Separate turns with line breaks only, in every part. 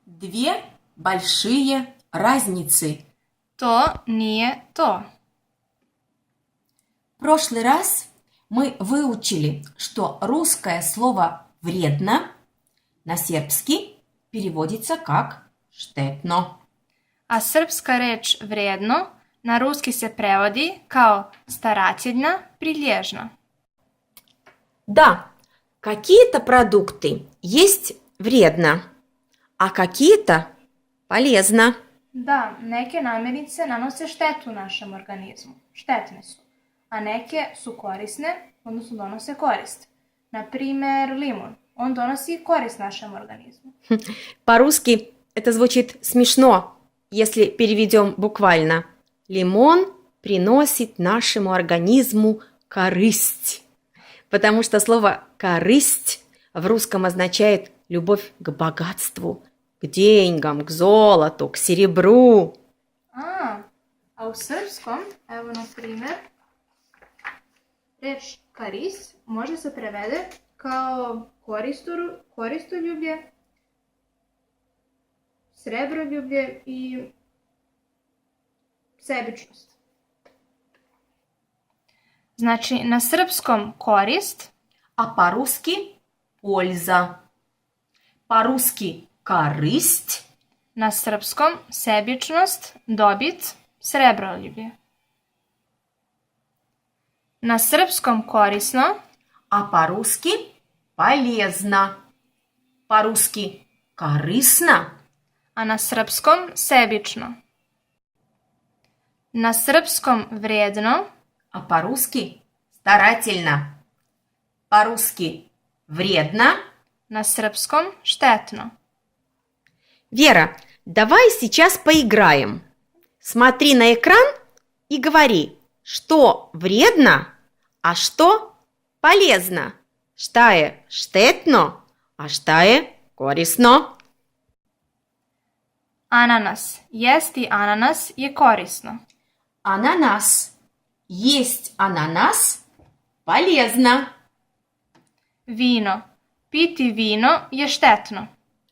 Две большие разницы.
To nije to.
В прошлый раз мы выучили, что русское слово «вредно» на сербский переводится как «štetno».
A srpska reč vrijedno na ruski se prevodi kao starateljna, prilježna.
Да, какие-то продукты есть вредно, а какие-то полезно.
Da, neke namirnice nanose štetu našem organizmu. Štetne su. A neke su korisne, odnosno donose korist. Na primer, limun. On donosi korist našem organizmu.
По-русски это звучит смешно, если переведем буквально. Лимон приносит нашему организму корысть. Потому что слово «корысть» в русском означает любовь к богатству, к деньгам, к золоту, к серебру.
A u srpskom, evo na primer, reč karis može se prevede kao koristoljublje, srebroljublje i sebičnost. Znači, na srpskom korist,
А по-русски польза. По-русски корысть.
na srpskom sebičnost, dobit, srebroljublje. Na srpskom korisno,
А по-русски полезно. По-русски корыстно.
a na srpskom sebično. Na srpskom vrijedno,
А по-русски старательно. По-русски вредно.
na srpskom štetno.
Вера, давай сейчас поиграем. Смотри на экран и говори, что вредно, а что полезно. Šta je štetno, a šta je korisno?
Ananas. Jesti ananas je korisno.
Ананас. Есть ананас полезно.
Vino. Piti vino je štetno.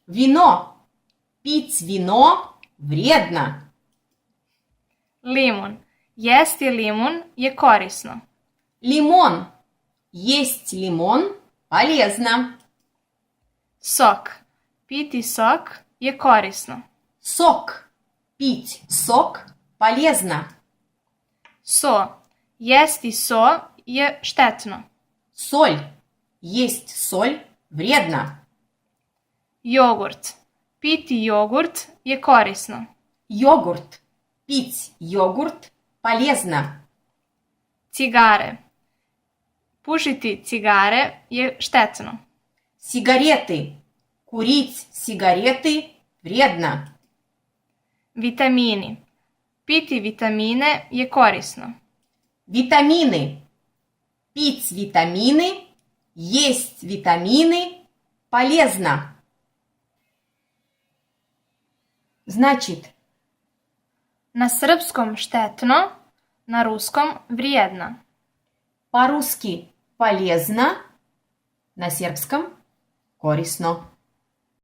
Вино. Пить вино вредно.
Limun. Jesti limun je korisno.
Лимон. Есть лимон полезно.
Sok. Piti sok je korisno.
Сок. Пить сок полезно.
So. Jesti so je štetno.
Соль. Есть соль вредно.
Jogurt. Piti jogurt je korisno.
Йогурт. Пить йогурт полезно.
Cigare. Pušiti cigare je štetno.
Сигареты. Курить сигареты вредно.
Vitamini. Piti vitamine je korisno.
Витамины. Пить витамины, есть витамины полезно. Значит,
Na srpskom štetno, na ruskom vrijedno.
по-русски полезно, на сербском корисно.